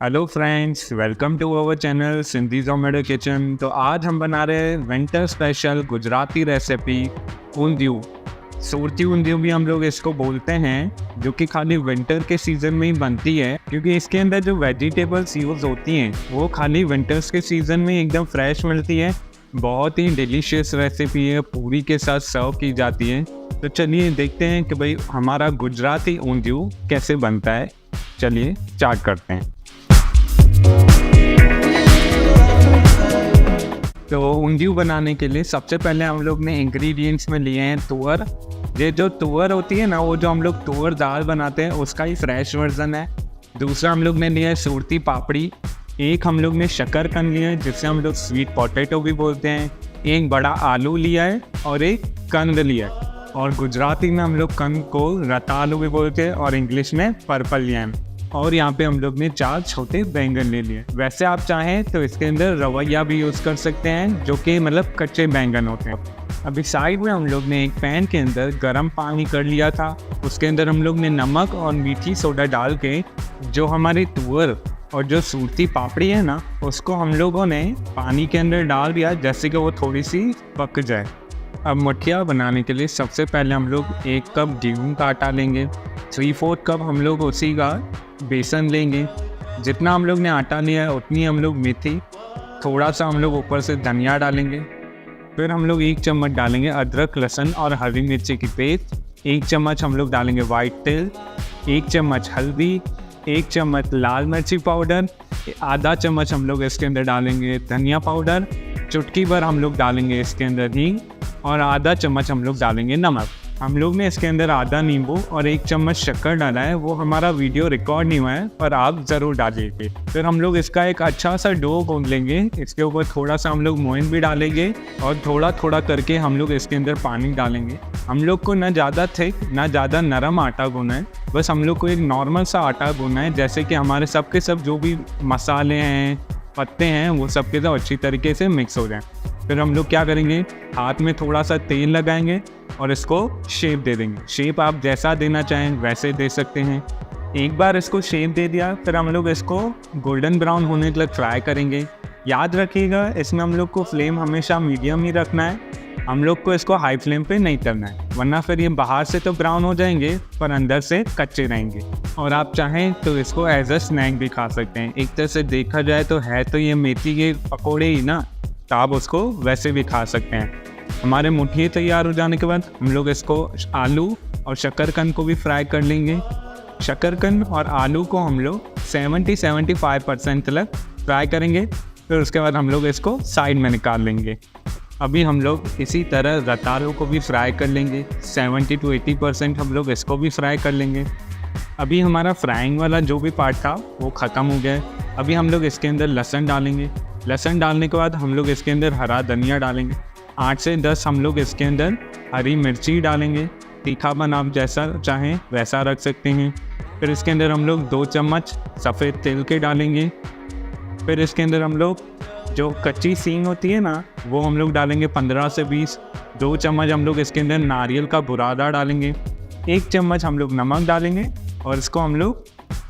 Hello friends, welcome to our channel Sindhi Zomato kitchen. तो आज हम बना रहे हैं winter special Gujarati recipe undhiyu. Surti undhiyu भी हम लोग इसको बोलते हैं, जो कि खाली विंटर के सीज़न में ही बनती है, क्योंकि इसके अंदर जो वेजिटेबल्स यूज़ होती हैं वो खाली विंटर्स के सीज़न में एकदम फ्रेश मिलती है। बहुत ही डिलीशियस रेसिपी है, पूरी के साथ सर्व की जाती है। तो चलिए देखते हैं कि भाई हमारा गुजराती ऊंधियू कैसे बनता है। चलिए स्टार्ट करते हैं। तो ऊंधियू बनाने के लिए सबसे पहले हम लोग ने इंग्रेडिएंट्स में लिए हैं तुअर। ये जो तुअर होती है ना, वो जो हम लोग तुअर दाल बनाते हैं उसका ही फ्रेश वर्जन है। दूसरा हम लोग ने लिया है सूरती पापड़ी। एक हम लोग ने शकरकंद लिया है, जिससे हम लोग स्वीट पोटैटो भी बोलते हैं। एक बड़ा आलू लिया है और एक कंद लिया है, और गुजराती में हम लोग कंद को रतालू भी बोलते हैं और इंग्लिश में पर्पल यैम। और यहाँ पे हम लोग ने 4 छोटे बैंगन ले लिए। वैसे आप चाहें तो इसके अंदर रवैया भी यूज़ कर सकते हैं, जो कि मतलब कच्चे बैंगन होते हैं। अभी साइड में हम लोग ने एक पैन के अंदर गर्म पानी कर लिया था। उसके अंदर हम लोग ने नमक और मीठी सोडा डाल के जो हमारी तुअर और जो सूरती पापड़ी है ना, उसको हम लोगों ने पानी के अंदर डाल दिया, जैसे कि वो थोड़ी सी पक जाए। अब मठिया बनाने के लिए सबसे पहले हम लोग 1 कप गेहूँ का आटा लेंगे। 3/4 कप हम लोग उसी का बेसन लेंगे। जितना हम लोग ने आटा लिया है उतनी हम लोग मेथी, थोड़ा सा हम लोग ऊपर से धनिया डालेंगे। फिर हम लोग 1 चम्मच डालेंगे अदरक लहसुन और हरी मिर्ची की पेस्ट। 1 चम्मच हम लोग डालेंगे वाइट तिल। 1 चम्मच हल्दी। 1 चम्मच लाल मिर्ची पाउडर। आधा चम्मच हम लोग इसके अंदर डालेंगे धनिया पाउडर। चुटकी भर हम लोग डालेंगे इसके अंदर हींग, और आधा चम्मच हम लोग डालेंगे नमक। हम लोग ने इसके अंदर आधा नींबू और 1 चम्मच शक्कर डाला है। वो हमारा वीडियो रिकॉर्ड नहीं हुआ है, पर आप ज़रूर डालिए। फिर हम लोग इसका एक अच्छा सा डो गूंद लेंगे। इसके ऊपर थोड़ा सा हम लोग मोइन भी डालेंगे, और थोड़ा थोड़ा करके हम लोग इसके अंदर पानी डालेंगे। हम लोग को ना ज़्यादा थिक ना ज़्यादा नरम आटा गूंदना है, बस हम लोग को एक नॉर्मल सा आटा गूंदना है, जैसे कि हमारे सब के सब जो भी मसाले हैं, पत्ते हैं, वो सब के सब अच्छी तरीके से मिक्स हो जाएं। फिर हम लोग क्या करेंगे, हाथ में थोड़ा सा तेल लगाएंगे और इसको शेप दे देंगे। शेप आप जैसा देना चाहें वैसे दे सकते हैं। एक बार इसको शेप दे दिया, फिर हम लोग इसको गोल्डन ब्राउन होने के लिए फ्राई करेंगे। याद रखिएगा, इसमें हम लोग को फ्लेम हमेशा मीडियम ही रखना है। हम लोग को इसको हाई फ्लेम पे नहीं करना है, वरना फिर ये बाहर से तो ब्राउन हो जाएंगे पर अंदर से कच्चे रहेंगे। और आप चाहें तो इसको एज अ स्नैक भी खा सकते हैं। एक तरह से देखा जाए तो है तो ये मेथी के पकौड़े ही ना, तो आप उसको वैसे भी खा सकते हैं। हमारे मुठिए तैयार हो जाने के बाद हम लोग इसको आलू और शकरकंद को भी फ्राई कर लेंगे। शकरकंद और आलू को हम लोग 70-75% तक फ्राई करेंगे। फिर उसके बाद हम लोग इसको साइड में निकाल लेंगे। अभी हम लोग इसी तरह रतालू को भी फ्राई कर लेंगे। 70-80% हम लोग इसको भी फ्राई कर लेंगे। अभी हमारा फ्राइंग वाला जो भी पार्ट था वो ख़त्म हो गया है। अभी हम लोग इसके अंदर लहसुन डालेंगे। लहसुन डालने के बाद हम लोग इसके अंदर हरा धनिया डालेंगे। 8 से 10 हम लोग इसके अंदर हरी मिर्ची डालेंगे। तीखापन आप जैसा चाहें वैसा रख सकते हैं। फिर इसके अंदर हम लोग 2 चम्मच सफ़ेद तिल के डालेंगे। फिर इसके अंदर हम लोग जो कच्ची सींग होती है ना, वो हम लोग डालेंगे 15 से 20। 2 चम्मच हम लोग इसके अंदर नारियल का बुरादा डालेंगे। 1 चम्मच हम लोग नमक डालेंगे और इसको हम लोग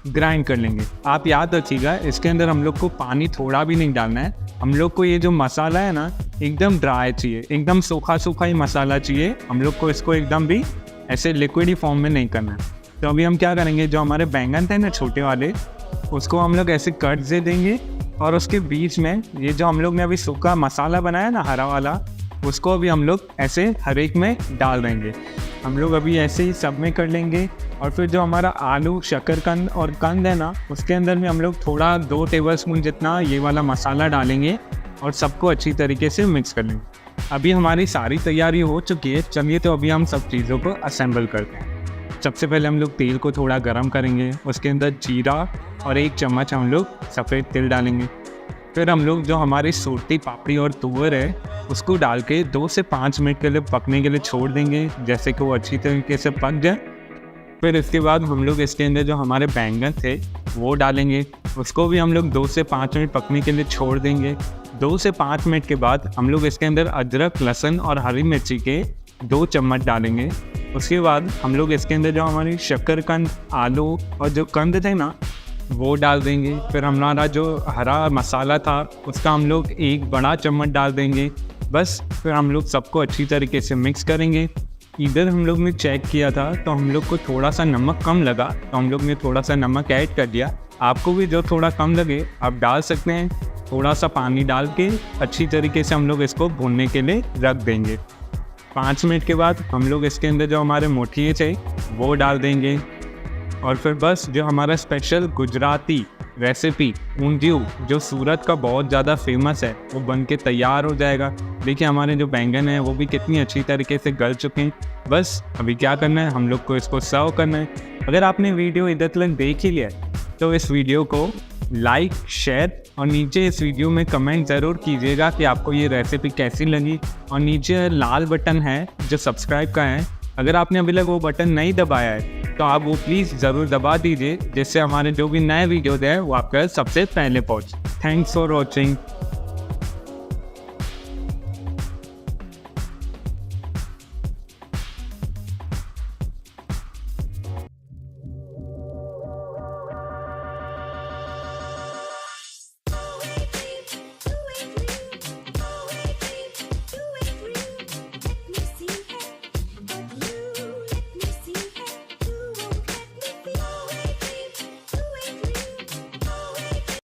ग्राइंड कर लेंगे। आप याद रखिएगा, इसके अंदर हम लोग को पानी थोड़ा भी नहीं डालना है। हम लोग को ये जो मसाला है ना, एकदम ड्राई चाहिए, एकदम सूखा सूखा ही मसाला चाहिए। हम लोग को इसको एकदम भी ऐसे लिक्विडी फॉर्म में नहीं करना है। तो अभी हम क्या करेंगे, जो हमारे बैंगन थे ना छोटे वाले, उसको हम लोग ऐसे कट दे देंगे, और उसके बीच में ये जो हम लोग ने अभी सूखा मसाला बनाया ना हरा वाला, उसको अभी हम लोग ऐसे हर एक में डाल देंगे। हम लोग अभी ऐसे ही सब में कर लेंगे। और फिर जो हमारा आलू शकरकंद और कंद है ना, उसके अंदर में हम लोग थोड़ा 2 टेबलस्पून जितना ये वाला मसाला डालेंगे और सबको अच्छी तरीके से मिक्स कर लेंगे। अभी हमारी सारी तैयारी हो चुकी है। चलिए तो अभी हम सब चीज़ों को असेंबल करते हैं। सबसे पहले हम लोग तेल को थोड़ा गर्म करेंगे। उसके अंदर जीरा और 1 चम्मच हम लोग सफ़ेद तिल डालेंगे। फिर हम लोग जो हमारी सूरती पापड़ी और तुअर है उसको डाल के 2 से 5 मिनट के लिए पकने के लिए छोड़ देंगे, जैसे कि वो अच्छी तरीके से पक जाए। फिर इसके बाद हम लोग इसके अंदर जो हमारे बैंगन थे वो डालेंगे। उसको भी हम लोग 2 से 5 मिनट पकने के लिए छोड़ देंगे। 2 से 5 मिनट के बाद हम लोग इसके अंदर अदरक लहसुन और हरी मिर्ची के 2 चम्मच डालेंगे। उसके बाद हम लोग इसके अंदर जो हमारी शकरकंद, आलू और जो कंद थे ना, वो डाल देंगे। फिर हमारा जो हरा मसाला था उसका हम लोग 1 बड़ा चम्मच डाल देंगे। बस फिर हम लोग सबको अच्छी तरीके से मिक्स करेंगे। इधर हम लोग ने चेक किया था तो हम लोग को थोड़ा सा नमक कम लगा, तो हम लोग ने थोड़ा सा नमक ऐड कर दिया। आपको भी जो थोड़ा कम लगे आप डाल सकते हैं। थोड़ा सा पानी डाल के अच्छी तरीके से हम लोग इसको भूनने के लिए रख देंगे। 5 मिनट के बाद हम लोग इसके अंदर जो हमारे मुठिए थे वो डाल देंगे। और फिर बस जो हमारा स्पेशल गुजराती रेसिपी ऊंधियू जो सूरत का बहुत ज़्यादा फेमस है वो बन के तैयार हो जाएगा। देखिए हमारे जो बैंगन हैं वो भी कितनी अच्छी तरीके से गल चुके हैं। बस अभी क्या करना है, हम लोग को इसको सर्व करना है। अगर आपने वीडियो इधर तक देख ही लिया तो इस वीडियो को लाइक, शेयर और नीचे इस वीडियो में कमेंट ज़रूर कीजिएगा कि आपको ये रेसिपी कैसी लगी। और नीचे लाल बटन है जो सब्सक्राइब का है, अगर आपने अभी तक वो बटन नहीं दबाया है तो आप वो प्लीज़ ज़रूर दबा दीजिए, जिससे हमारे जो भी नए वीडियोज़ हैं वो आपके सबसे पहले पहुँचे। Thanks for watching.